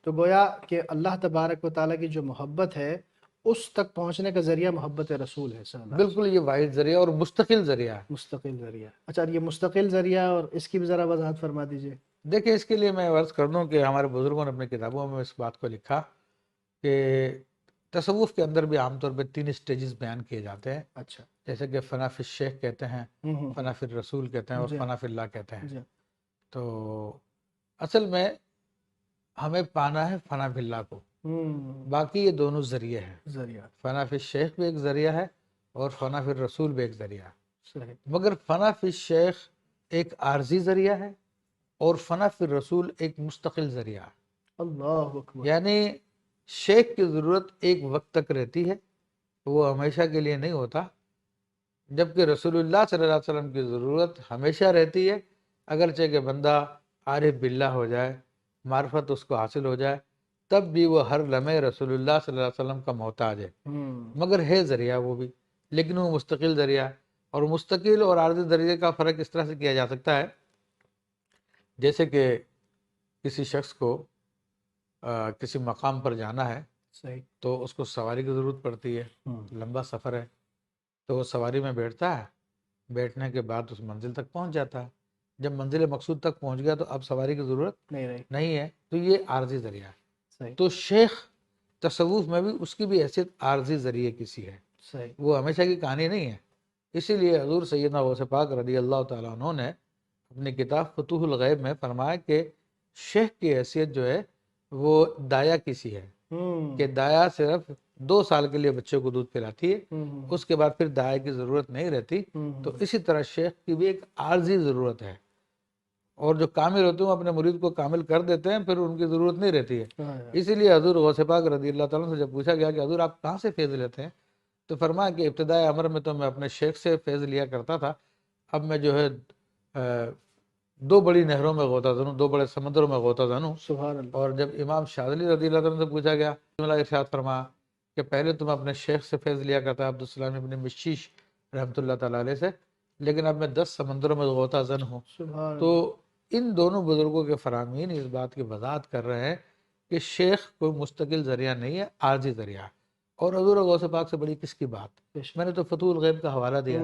تو گویا کہ اللہ تبارک و تعالیٰ کی جو محبت ہے اس تک پہنچنے کا ذریعہ محبت رسول ہے صلی اللہ علیہ وسلم۔ بالکل یہ واحد ذریعہ اور مستقل ذریعہ ہے۔ مستقل ذریعہ، اچھا یہ مستقل ذریعہ اور اس کی بھی ذرا وضاحت فرما دیجئے۔ دیکھیں اس کے لیے میں عرض کر دوں کہ ہمارے بزرگوں نے اپنی کتابوں میں اس بات کو لکھا کہ تصوف کے اندر بھی عام طور پہ 3 سٹیجز بیان کیے جاتے ہیں، اچھا، جیسے کہ فنا فی الشیخ کہتے ہیں، فنا فی الرسول کہتے ہیں، اور جی فنا فی اللہ کہتے ہیں۔ جی، تو اصل میں ہمیں پانا ہے فنا فی اللہ کو، باقی یہ دونوں ذریعے ہیں۔ ذریعہ فنا فی الشیخ بھی ایک ذریعہ ہے اور فنا فی الرسول بھی ایک ذریعہ ہے، صحیح۔ مگر فنا فی الشیخ ایک عارضی ذریعہ ہے اور فنا فی الرسول ایک مستقل ذریعہ ہے۔ اللہ اکبر۔ یعنی شیخ کی ضرورت ایک وقت تک رہتی ہے، وہ ہمیشہ کے لیے نہیں ہوتا، جبکہ رسول اللہ صلی اللہ علیہ وسلم کی ضرورت ہمیشہ رہتی ہے، اگرچہ کہ بندہ عارف باللہ ہو جائے، معرفت اس کو حاصل ہو جائے، تب بھی وہ ہر لمحے رسول اللہ صلی اللہ علیہ وسلم کا محتاج ہے، مگر ہے ذریعہ وہ بھی، لیکن وہ مستقل ذریعہ ہے۔ اور مستقل اور عارضی ذریعے کا فرق اس طرح سے کیا جا سکتا ہے، جیسے کہ کسی شخص کو کسی مقام پر جانا ہے صحیح۔ تو اس کو سواری کی ضرورت پڑتی ہے، لمبا سفر ہے تو وہ سواری میں بیٹھتا ہے، بیٹھنے کے بعد اس منزل تک پہنچ جاتا ہے، جب منزل مقصود تک پہنچ گیا تو اب سواری کی ضرورت نہیں رہی، نہیں ہے، تو یہ عارضی ذریعہ ہے۔ صحیح تو شیخ تصوف میں بھی اس کی بھی حیثیت عارضی ذریعے کسی ہے، صحیح۔ وہ ہمیشہ کی کہانی نہیں ہے۔ اسی لیے حضور سیدنا غوث پاک رضی اللہ تعالیٰ عنہ نے اپنی کتاب فتوح الغیب میں فرمایا کہ شیخ کی حیثیت جو ہے وہ دایا کسی ہے، کہ دایا صرف 2 سال کے لیے بچے کو دودھ پلاتی ہے، اس کے بعد پھر دایا کی ضرورت نہیں رہتی۔ تو اسی طرح شیخ کی بھی ایک عارضی ضرورت ہے، اور جو کامل ہوتے ہیں وہ اپنے مرید کو کامل کر دیتے ہیں، پھر ان کی ضرورت نہیں رہتی ہے۔ اسی لیے حضور غوث پاک رضی اللہ تعالیٰ سے جب پوچھا گیا کہ حضور آپ کہاں سے فیض لیتے ہیں، تو فرمایا کہ ابتدائے امر میں تو میں اپنے شیخ سے فیض لیا کرتا تھا، اب میں جو ہے 2 بڑی نہروں میں غوطہ زن ہوں، 2 بڑے سمندروں میں غوطہ زن ہوں۔ سبحان اللہ۔ اور جب امام شاذلی رضی اللہ عنہ سے پوچھا گیا، ارشاد فرمایا کہ پہلے تم اپنے شیخ سے فیض لیا کرتا عبدالسلام ابن مشیش رحمۃ اللہ تعالیٰ علیہ سے، لیکن اب میں 10 سمندروں میں غوطہ زن ہوں۔ سبحان تو اللہ۔ ان دونوں بزرگوں کے فرامین اس بات کی وضاحت کر رہے ہیں کہ شیخ کوئی مستقل ذریعہ نہیں ہے، عارضی ذریعہ ہے۔ اور حضور غوث پاک سے بڑی کس کی بات، میں نے تو فتوح الغیب کا حوالہ دیا،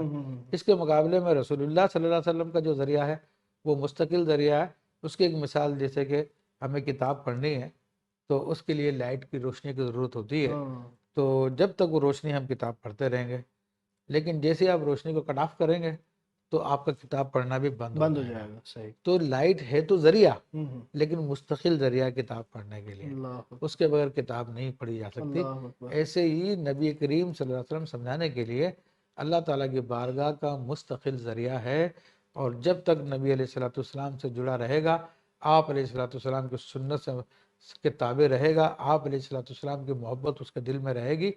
اس کے مقابلے میں رسول اللہ صلی اللہ علیہ وسلم کا جو ذریعہ ہے وہ مستقل ذریعہ ہے۔ اس کی ایک مثال جیسے کہ ہمیں کتاب پڑھنی ہے تو اس کے لیے لائٹ کی روشنی کی ضرورت ہوتی ہے، تو جب تک وہ روشنی ہم کتاب پڑھتے رہیں گے، لیکن جیسے آپ روشنی کو کٹ آف کریں گے تو آپ کا کتاب پڑھنا بھی بند ہو جائے گا۔ صحیح۔ تو لائٹ ہے تو ذریعہ، لیکن مستقل ذریعہ کتاب پڑھنے کے لیے، اللہ اکبر، اس کے بغیر کتاب نہیں پڑھی جا سکتی۔ اللہ اکبر۔ ایسے ہی نبی کریم صلی اللہ علیہ وسلم سمجھانے کے لیے اللہ تعالیٰ کی بارگاہ کا مستقل ذریعہ ہے، اور جب تک نبی علیہ الصلوۃ والسلام سے جڑا رہے گا، آپ علیہ الصلوۃ والسلام کی سنت سے کے تابع رہے گا، آپ علیہ الصلوۃ والسلام کی محبت اس کے دل میں رہے گی،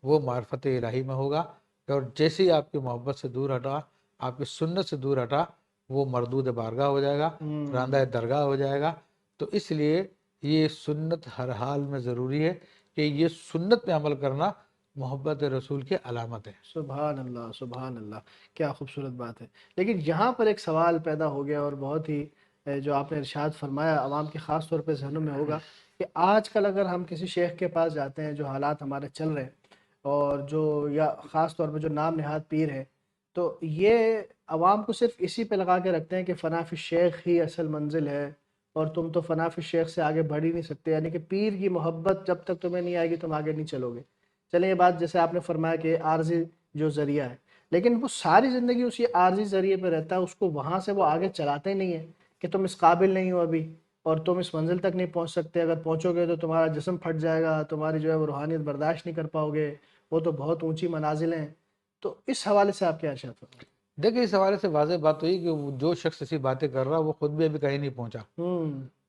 وہ معرفت الہی میں ہوگا۔ اور جیسے ہی آپ کی محبت سے دور ہٹا، آپ کی سنت سے دور ہٹا، وہ مردود بارگاہ ہو جائے گا، راندہ درگاہ ہو جائے گا۔ تو اس لیے یہ سنت ہر حال میں ضروری ہے کہ یہ سنت پہ عمل کرنا محبت رسول کی علامت ہے۔ سبحان اللہ، سبحان اللہ، کیا خوبصورت بات ہے۔ لیکن یہاں پر ایک سوال پیدا ہو گیا، اور بہت ہی جو آپ نے ارشاد فرمایا عوام کے خاص طور پہ ذہنوں میں ہوگا، کہ آج کل اگر ہم کسی شیخ کے پاس جاتے ہیں، جو حالات ہمارے چل رہے ہیں، اور جو یا خاص طور پہ جو نام نہاد پیر ہیں، تو یہ عوام کو صرف اسی پہ لگا کے رکھتے ہیں کہ فنا فی الشیخ ہی اصل منزل ہے، اور تم تو فنا فی الشیخ سے آگے بڑھ ہی نہیں سکتے، یعنی کہ پیر کی محبت جب تک تمہیں نہیں آئے گی تم آگے نہیں چلو گے۔ چلیں یہ بات جیسے آپ نے فرمایا کہ عارضی جو ذریعہ ہے، لیکن وہ ساری زندگی اسی عارضی ذریعے پہ رہتا ہے، اس کو وہاں سے وہ آگے چلاتے ہی نہیں ہیں کہ تم اس قابل نہیں ہو ابھی، اور تم اس منزل تک نہیں پہنچ سکتے، اگر پہنچو گے تو تمہارا جسم پھٹ جائے گا، تمہاری جو ہے وہ روحانیت برداشت نہیں کر پاؤ گے، وہ تو بہت اونچی منازلیں ہیں۔ تو اس حوالے سے آپ کیا ارشاد فرمائیں؟ دیکھیں اس حوالے سے واضح بات ہوئی کہ جو شخص ایسی باتیں کر رہا وہ خود بھی ابھی کہیں نہیں پہنچا،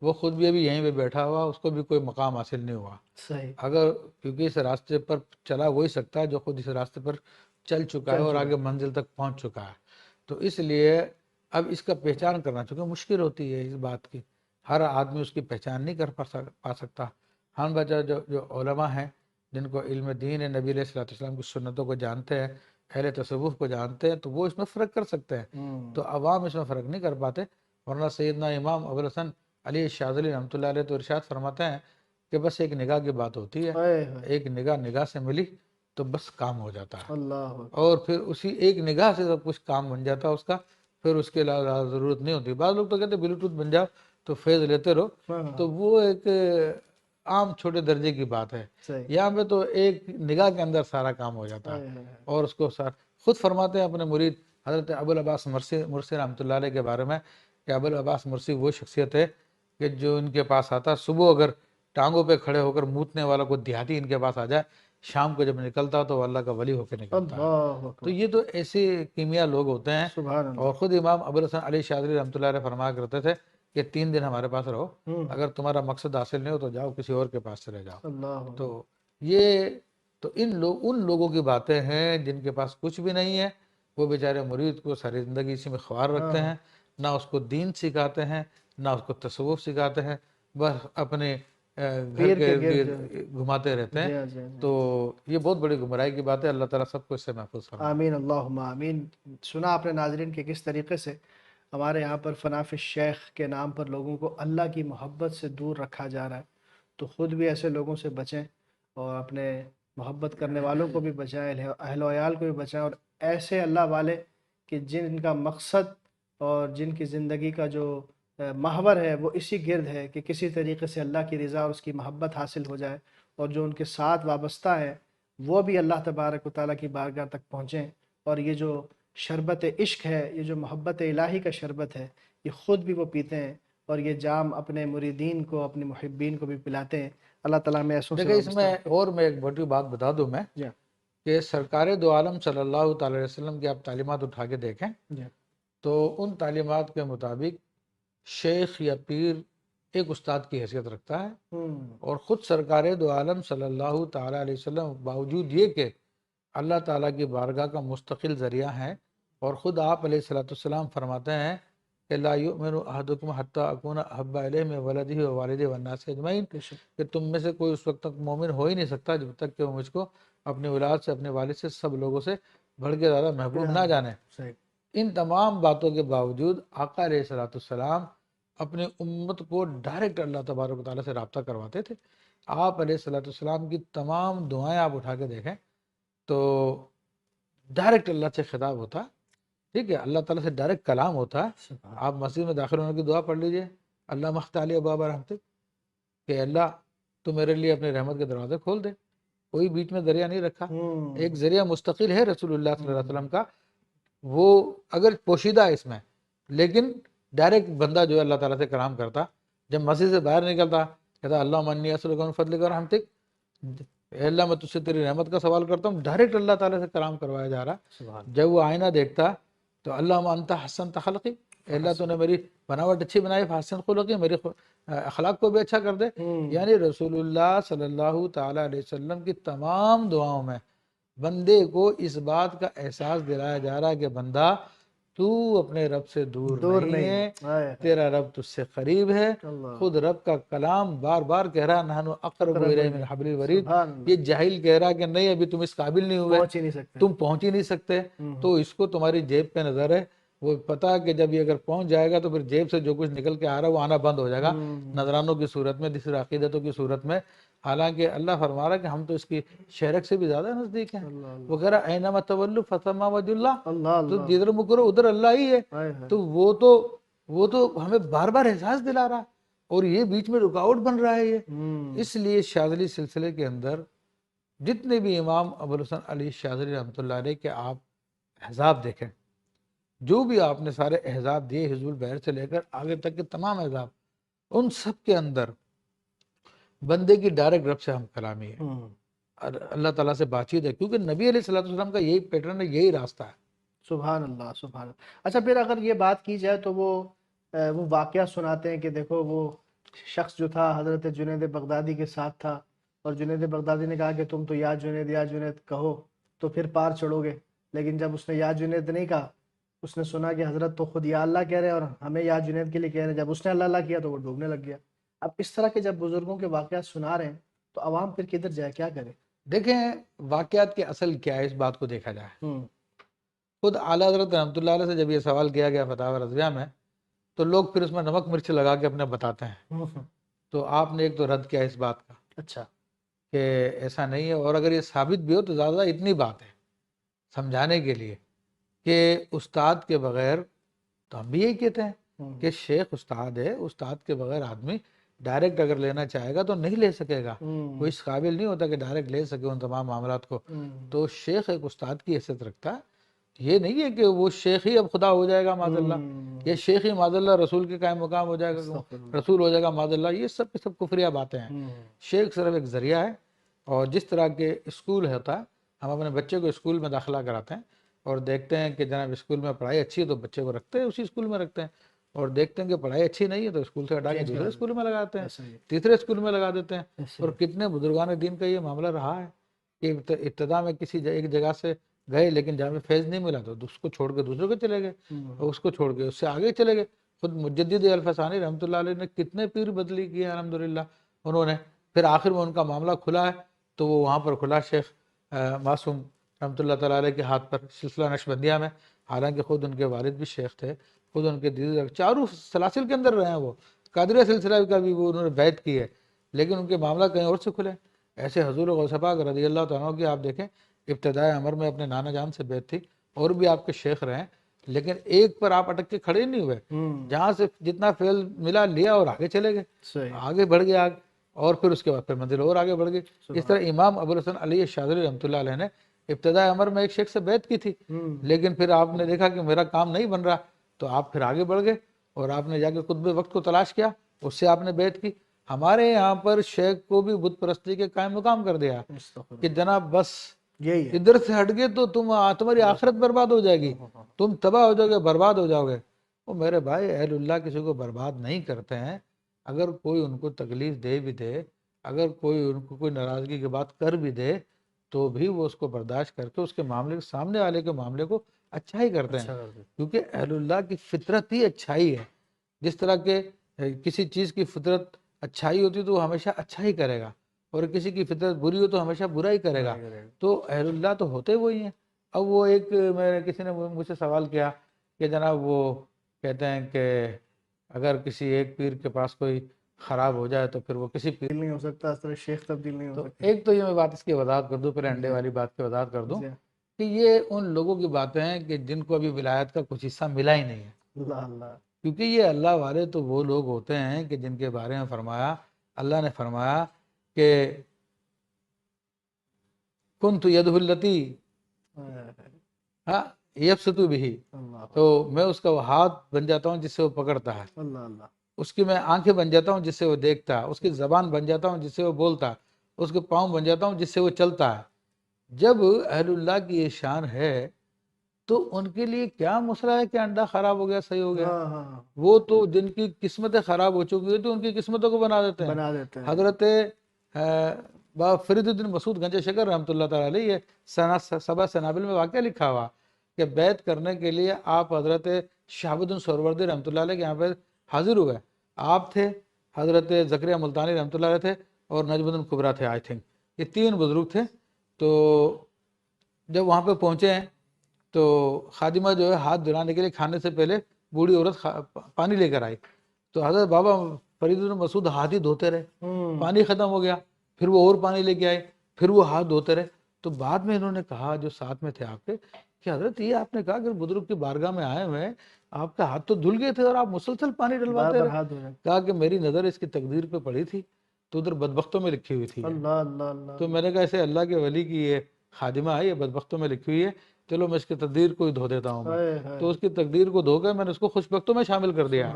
وہ خود بھی ابھی یہیں پہ بیٹھا ہوا، اس کو بھی کوئی مقام حاصل نہیں ہوا۔ صحیح، اگر کیونکہ اس راستے پر چلا وہی سکتا ہے جو خود اس راستے پر چل چکا ہے اور آگے منزل تک پہنچ چکا ہے۔ تو اس لیے اب اس کا پہچان کرنا چونکہ مشکل ہوتی ہے اس بات کی، ہر آدمی اس کی پہچان نہیں کر پا سکتا۔ ہم بچہ جو علماء ہیں جن کو علم دین ہے، نبی علیہ الصلوۃ والسلام کی سنتوں کو جانتے ہیں، اہل تصوف کو جانتے ہیں، تو وہ اس میں فرق کر سکتے ہیں، تو عوام اس میں فرق نہیں کر پاتے۔ ورنہ سیدنا امام ابوالحسن علی شاذلی رحمۃ اللہ علیہ تو ارشاد فرماتے ہیں کہ بس ایک نگاہ کی بات ہوتی ہے، ہائے ہائے، ایک نگاہ سے ملی تو بس کام ہو جاتا ہے، اللہ اکبر، اور پھر اسی ایک نگاہ سے سب کچھ کام بن جاتا ہے اس کا، پھر اس کے علاوہ ضرورت نہیں ہوتی۔ بعض لوگ تو کہتے ہیں بلوٹوتھ بن جاؤ تو فیض لیتے رہو، ہاں تو وہ ایک عام چھوٹے درجے کی بات ہے۔ صحیح، یہاں پہ تو ایک نگاہ کے اندر سارا کام ہو جاتا ہے، ہائے ہائے ہائے، اور اس کو خود فرماتے ہیں اپنے مرید حضرت ابوالعباس مرسی رحمۃ اللہ علیہ کے بارے میں کہ ابوالعباس مرسی وہ شخصیت ہے کہ جو ان کے پاس آتا، صبح اگر ٹانگوں پہ کھڑے ہو کر موتنے والا کوئی دیہاتی ان کے پاس آ جائے، شام کو جب نکلتا تو وہ اللہ کا ولی ہو کے نکلتا ہے۔ اللہ تو اکبر، یہ تو ایسے کیمیا لوگ ہوتے ہیں۔ سبحان اللہ، اور خود امام ابوالحسن علی شاذلی رحمۃ اللہ علیہ فرمایا کرتے تھے کہ 3 دن ہمارے پاس رہو، اگر تمہارا مقصد حاصل نہیں ہو تو جاؤ کسی اور کے پاس چلے جاؤ۔ اللہ اکبر، تو یہ تو ان لوگوں کی باتیں ہیں جن کے پاس کچھ بھی نہیں ہے، وہ بیچارے مرید کو ساری زندگی اسی میں خوار رکھتے ہیں، نہ اس کو دین سکھاتے ہیں، نہ اس کو تصوف سکھاتے ہیں، بس اپنے گھر پیر کے کے ارد گرد، گرد گھماتے رہتے ہیں۔ جی ہاں جی ہاں جی، تو یہ بہت بڑی گمراہی کی بات ہے، اللہ تعالیٰ سب کو اس سے محفوظ فرمائے۔ آمین اللہم آمین۔ سنا آپ نے ناظرین کہ کس طریقے سے ہمارے یہاں پر فناف الشیخ کے نام پر لوگوں کو اللہ کی محبت سے دور رکھا جا رہا ہے، تو خود بھی ایسے لوگوں سے بچیں اور اپنے محبت کرنے والوں کو بھی بچائیں، اہل و عیال کو بھی بچائیں، اور ایسے اللہ والے کہ جن کا مقصد اور جن کی زندگی کا جو محور ہے وہ اسی گرد ہے کہ کسی طریقے سے اللہ کی رضا اور اس کی محبت حاصل ہو جائے، اور جو ان کے ساتھ وابستہ ہے وہ بھی اللہ تبارک و تعالیٰ کی بارگاہ تک پہنچیں، اور یہ جو شربت عشق ہے، یہ جو محبت الہی کا شربت ہے، یہ خود بھی وہ پیتے ہیں اور یہ جام اپنے مریدین کو، اپنے محبین کو بھی پلاتے ہیں۔ اللہ تعالیٰ میں ایسوں سے دیکھیں اس وابستہ میں رکھے۔ اور میں ایک بڑی بات بتا دوں میں جی کہ سرکار دو عالم صلی اللہ تعالی علیہ وسلم کی آپ تعلیمات اٹھا کے دیکھیں جی، تو ان تعلیمات کے مطابق شیخ یا پیر ایک استاد کی حیثیت رکھتا ہے، اور خود سرکار دو عالم صلی اللہ تعالی علیہ وسلم باوجود یہ کہ اللہ تعالیٰ کی بارگاہ کا مستقل ذریعہ ہیں، اور خود آپ علیہ الصلوۃ والسلام فرماتے ہیں کہ لا یؤمن احدکم حتی اکون احب الیہ من ولدہ ووالدہ والناس اجمعین، بے شک، کہ تم میں سے کوئی اس وقت تک مومن ہو ہی نہیں سکتا جب تک کہ وہ مجھ کو اپنے اولاد سے، اپنے والد سے، سب لوگوں سے بڑھ کے زیادہ محبوب نہ جانے۔ صحیح، ان تمام باتوں کے باوجود آقا علیہ الصلوۃ والسلام اپنی امت کو ڈائریکٹ اللہ تبارک و تعالیٰ سے رابطہ کرواتے تھے۔ آپ علیہ الصلوۃ والسلام کی تمام دعائیں آپ اٹھا کے دیکھیں تو ڈائریکٹ اللہ سے خطاب ہوتا، ٹھیک ہے، اللہ تعالیٰ سے ڈائریکٹ کلام ہوتا ہے۔ سبحان آپ مسجد میں داخل ہونے کی دعا پڑھ لیجئے، اللہ مختالی ابواب رحمتک، کہ اللہ تو میرے لیے اپنے رحمت کے دروازے کھول دے، کوئی بیچ میں ذریعہ نہیں رکھا، ایک ذریعہ مستقل ہے رسول اللہ صلی اللہ علیہ وسلم کا، وہ اگر پوشیدہ ہے اس میں، لیکن ڈائریکٹ بندہ جو ہے اللہ تعالیٰ سے کلام کرتا، جب مسجد سے باہر نکلتا کہتا اللہم انی اسألک من فضلک و رحمتک، اے اللہ میں تجھ سے تیری رحمت کا سوال کرتا ہوں، ڈائریکٹ اللہ تعالیٰ سے کلام کروایا جا رہا۔ سبحان جب وہ آئینہ دیکھتا تو اللہم انت حسنت خلقی، اے اللہ تو نے میری بناوٹ اچھی بنائی، فحسن خلقی، میرے اخلاق کو بھی اچھا کر دے۔ یعنی رسول اللہ صلی اللہ تعالیٰ علیہ وسلم کی تمام دعاؤں میں بندے کو اس بات کا احساس دلایا جا رہا ہے کہ بندہ تو اپنے رب سے دور نہیں ہے، ہائے تیرا رب تجھ سے قریب ہے۔ اللہ، خود رب کا کلام بار بار کہہ رہا نحن اقرب الیہ من حبل الورید، سبحان اللہ، یہ جاہل کہہ رہا کہ نہیں ابھی تم اس قابل نہیں ہوئے، پہنچ ہی نہیں سکتے، تم پہنچ ہی نہیں سکتے، تو اس کو تمہاری جیب پہ نظر ہے، وہ پتا کہ جب یہ اگر پہنچ جائے گا تو پھر جیب سے جو کچھ نکل کے آ رہا ہے وہ آنا بند ہو جائے گا، نذرانوں کی صورت میں، دوسری عقیدتوں کی صورت میں، حالانکہ اللہ فرما رہا ہے کہ ہم تو اس کی شہرک سے بھی زیادہ نزدیک ہیں۔ اللہ وہ کہہ رہا اینما تولوا فثم وجہ اللہ، اللہ تو اللہ، جدھر منہ کرو ادھر اللہ ہی ہے۔ ہائے ہائے، تو وہ تو ہمیں بار بار احساس دلا رہا، اور یہ بیچ میں رکاوٹ بن رہا ہے یہ۔ اس لیے شاذلی سلسلے کے اندر جتنے بھی امام ابوالحسن علی شاذلی رحمۃ اللہ علیہ کے آپ احزاب دیکھیں، جو بھی آپ نے سارے احزاب دیے حزب البحر سے لے کر آگے تک کے تمام احزاب، ان سب کے اندر بندے کی ڈائریکٹ رب سے ہم کلامی ہے، اور اللہ تعالیٰ سے بات چیت ہے، کیونکہ نبی علیہ الصلوۃ والسلام کا یہی پیٹرن ہے، یہی راستہ ہے۔ سبحان اللہ سبحان اللہ۔ اچھا پھر اگر یہ بات کی جائے تو وہ واقعہ سناتے ہیں کہ دیکھو وہ شخص جو تھا حضرت جنید بغدادی کے ساتھ تھا، اور جنید بغدادی نے کہا کہ تم تو یا جنید کہو تو پھر پار چڑھو گے، لیکن جب اس نے یا جنید نہیں کہا، اس نے سنا کہ حضرت تو خود یا اللہ کہہ رہے ہیں اور ہمیں یا جنید کے لیے کہہ رہے ہیں، جب اس نے اللہ اللہ کیا تو وہ ڈوبنے لگ گیا۔ اب اس طرح کے جب بزرگوں کے واقعات سنا رہے ہیں تو عوام پھر کدھر جائے، کیا کرے؟ دیکھیں واقعات کے اصل کیا ہے، اس بات کو دیکھا جائے۔ خود اعلیٰ حضرت رحمۃ اللہ علیہ سے جب یہ سوال کیا گیا فتاوی رضویہ میں، تو لوگ پھر اس میں نمک مرچ لگا کے اپنے بتاتے ہیں، تو آپ نے ایک تو رد کیا اس بات کا اچھا کہ ایسا نہیں ہے، اور اگر یہ ثابت بھی ہو تو زیادہ اتنی بات ہے سمجھانے کے لیے کہ استاد کے بغیر، تو ہم بھی یہی کہتے ہیں کہ شیخ استاد ہے، استاد کے بغیر آدمی ڈائریکٹ اگر لینا چاہے گا تو نہیں لے سکے گا، کوئی اس قابل نہیں ہوتا کہ ڈائریکٹ لے سکے ان تمام معاملات کو. تو شیخ ایک استاد کی حیثیت رکھتا ہے. یہ نہیں ہے کہ وہ شیخ ہی اب خدا ہو جائے گا معاذ اللہ، یہ شیخ ہی معاذ اللہ رسول کے قائم مقام ہو جائے گا، رسول ہو جائے گا معاذ اللہ. یہ سب کی سب کفریہ باتیں ہیں. شیخ صرف ایک ذریعہ ہے. اور جس طرح کے اسکول ہوتا ہے، ہم اپنے بچے کو اسکول میں داخلہ کراتے ہیں اور دیکھتے ہیں کہ جناب اسکول میں پڑھائی اچھی ہے تو بچے کو رکھتے ہیں اسی اسکول میں رکھتے ہیں، اور دیکھتے ہیں کہ پڑھائی اچھی نہیں ہے تو اسکول سے ہٹا کے دوسرے اسکول میں لگاتے ہیں، تیسرے اسکول میں لگا دیتے ہیں. اور کتنے بزرگان دین کا یہ معاملہ رہا ہے کہ ابتدا میں کسی ایک جگہ سے گئے لیکن جہاں میں فیض نہیں ملا تو اس کو چھوڑ کے دوسرے کو چلے گئے، اور اس کو چھوڑ کے اس سے آگے چلے گئے. خود مجدد الفسانی رحمۃ اللہ علیہ نے کتنے پیر بدلی کیے الحمدللہ انہوں نے. پھر آخر میں ان کا معاملہ کھلا ہے تو وہ وہاں پر کھلا شیخ معصوم رحمۃ اللہ تعالیٰ علیہ کے ہاتھ پر سلسلہ نقشبندیہ میں. حالانکہ خود ان کے والد بھی شیخ تھے، خود ان کے دیدے چاروں سلاسل کے اندر رہے ہیں. وہ قادریہ سلسلہ کا بھی وہ انہوں نے بیعت کی ہے، لیکن ان کے معاملہ کہیں اور سے کھلے. ایسے حضور غوث پاک رضی اللہ تعالیٰ عنہ کی آپ دیکھیں ابتدائے امر میں اپنے نانا جان سے بیعت تھی، اور بھی آپ کے شیخ رہے، لیکن ایک پر آپ اٹک کے کھڑے نہیں ہوئے. جہاں سے جتنا فیل ملا لیا اور آگے چلے گئے، آگے بڑھ گئے آگے، اور پھر اس کے بعد پھر منزل اور آگے بڑھ گئی. اس طرح امام ابوالحسن علی شاذلی رحمۃ اللہ علیہ نے ابتدائے امر میں ایک شیخ سے بیعت کی تھی، لیکن پھر آپ نے دیکھا کہ میرا کام نہیں بن رہا تو آپ پھر آگے بڑھ گئے اور آپ نے جا کے قطب وقت کو تلاش کیا، اس سے آپ نے بیعت کی. ہمارے یہاں پر شیخ کو بھی بت پرستی کے قائم مقام کر دیا کہ جناب بس یہی ہے. ادھر سے ہٹ گئے تو تمہاری آخرت برباد ہو جائے گی، تم تباہ ہو جاؤ گے، برباد ہو جاؤ گے. وہ میرے بھائی اہل اللہ کسی کو برباد نہیں کرتے ہیں. اگر کوئی ان کو تکلیف دے بھی دے، اگر کوئی ان کو کوئی ناراضگی کی بات کر بھی دے تو بھی وہ اس کو برداشت کر کے اس کے معاملے سامنے والے کے معاملے کو اچھا ہی کرتے ہیں، کیونکہ اہل اللہ کی فطرت ہی اچھائی ہے. جس طرح کہ کسی چیز کی فطرت اچھائی ہوتی تو وہ ہمیشہ اچھا ہی کرے گا، اور کسی کی فطرت بری ہو تو ہمیشہ برا ہی کرے گا. تو اہل اللہ تو ہوتے وہی ہیں. اب وہ ایک کسی نے مجھ سے سوال کیا کہ جناب وہ کہتے ہیں کہ اگر کسی ایک پیر کے پاس کوئی خراب ہو جائے تو پھر وہ کسی پیر نہیں ہو سکتا، اس طرح شیخ تبدیل نہیں ہو تو سکتے. ایک تو یہ میں بات اس کی وضاحت کر دوں، پھر انڈے والی بات کی وضاحت کر دوں کہ یہ ان لوگوں کی باتیں ہیں کہ جن کو ابھی ولایت کا کچھ حصہ ملا ہی نہیں ہے. اللہ اللہ. کیونکہ یہ اللہ والے تو وہ لوگ ہوتے ہیں کہ جن کے بارے میں فرمایا، اللہ نے فرمایا کہ کنت یدہ التی یبسط بھی، تو میں اس کا وہ ہاتھ بن جاتا ہوں جس سے وہ پکڑتا ہے، اللہ اللہ. اس کی میں آنکھیں بن جاتا ہوں جس سے وہ دیکھتا ہے، اس کی زبان بن جاتا ہوں جس سے وہ بولتا ہے، اس کے پاؤں بن جاتا ہوں جس سے وہ چلتا ہے. جب اہل اللہ کی یہ شان ہے تو ان کے لیے کیا مسئلہ ہے کہ انڈا خراب ہو گیا صحیح ہو گیا؟ وہ تو جن کی قسمتیں خراب ہو چکی ہوتی ہیں ان کی قسمتوں کو بنا دیتے ہیں. حضرت بابا فرید الدین مسعود گنج شکر رحمۃ اللہ تعالیٰ علیہ یہ سبا سنابل میں واقعہ لکھا ہوا کہ بیعت کرنے کے لیے آپ حضرت شہاب الدین سہروردی رحمۃ اللہ علیہ کے یہاں پہ حاضر ہوئے. آپ تھے، حضرت زکریا ملتانی رحمۃ اللہ علیہ تھے، اور نجم الدین کبریٰ تھے. آئی تھنک یہ تین بزرگ تھے. تو جب وہاں پہ پہنچے ہیں تو خادمہ جو ہے ہاتھ دھلانے کے لیے کھانے سے پہلے بوڑھی عورت پانی لے کر آئی، تو حضرت بابا فرید الدین مسعود ہاتھ ہی دھوتے رہے، پانی ختم ہو گیا، پھر وہ اور پانی لے کے آئے، پھر وہ ہاتھ دھوتے رہے. تو بعد میں انہوں نے کہا جو ساتھ میں تھے آپ کے کہ حضرت یہ آپ نے کہا کہ بزرگ کی بارگاہ میں آئے ہوئے ہیں، آپ کا ہاتھ تو دھل گئے تھے اور آپ مسلسل پانی ڈلواتے رہے. کہا کہ میری نظر اس کی تقدیر پہ پڑی تھی تو ادھر بدبختوں میں لکھی ہوئی تھی. تو میں نے کہا ایسے اللہ کے ولی کی یہ خادمہ ہے، یہ بدبختوں میں لکھی ہوئی ہے، چلو میں اس کی تقدیر کو ہی دھو دیتا ہوں میں. تو اس کی تقدیر کو دھو کے میں نے اس کو خوشبختوں میں شامل کر دیا.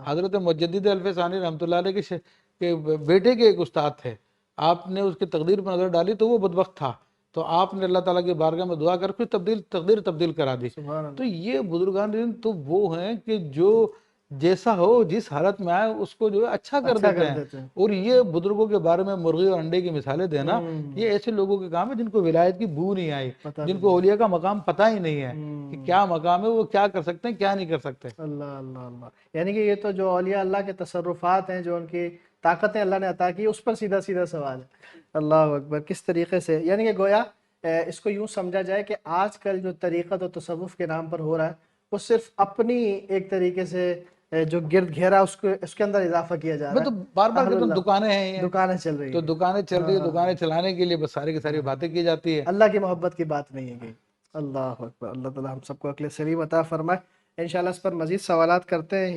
حضرت مجدد الفسانی رحمۃ اللہ علیہ کے بیٹے کے ایک استاد تھے، آپ نے اس کی تقدیر پر نظر ڈالی تو وہ بدبخت تھا، تو آپ نے اللہ تعالیٰ کی بارگاہ میں دعا کر پھر تقدیر تبدیل کرا دی. تو یہ بزرگان دین تو وہ ہیں کہ جو جیسا ہو جس حالت میں آئے اس کو جو ہے اچھا کر دیتے ہیں. اور یہ بزرگوں کے بارے میں مرغی اور انڈے کی مثالیں دینا، یہ ایسے لوگوں کے کام ہے جن کو ولایت کی بو نہیں آئی، جن کو اولیاء کا مقام پتہ ہی نہیں ہے کہ کیا مقام ہے، وہ کیا کر سکتے ہیں کیا نہیں کر سکتے. اللہ اللہ اللہ. یعنی کہ یہ تو جو اولیاء اللہ کے تصرفات ہیں، جو ان کی طاقتیں اللہ نے عطا کی، اس پر سیدھا سیدھا سوال ہے. اللہ اکبر. کس طریقے سے، یعنی کہ گویا اس کو یوں سمجھا جائے کہ آج کل جو طریقت و تصوف کے نام پر ہو رہا ہے وہ صرف اپنی ایک طریقے سے جو گرد گھیرا اس کے اندر اضافہ کیا جا میں رہا تو ہے. بار بار اہل کہتا ہوں اللہ، دکانیں ہیں یہ، دکانیں چل رہی تو ہیں. دکانیں چل رہی ہے، ہاں، دکانیں چلانے کے لیے بس ساری کی ساری باتیں کی جاتی ہے. اللہ کی محبت کی بات نہیں ہے کہیں. اللہ اکبر. اللہ تعالیٰ ہم سب کو عقل سلیم عطا فرمائے. انشاءاللہ اس پر مزید سوالات کرتے ہیں.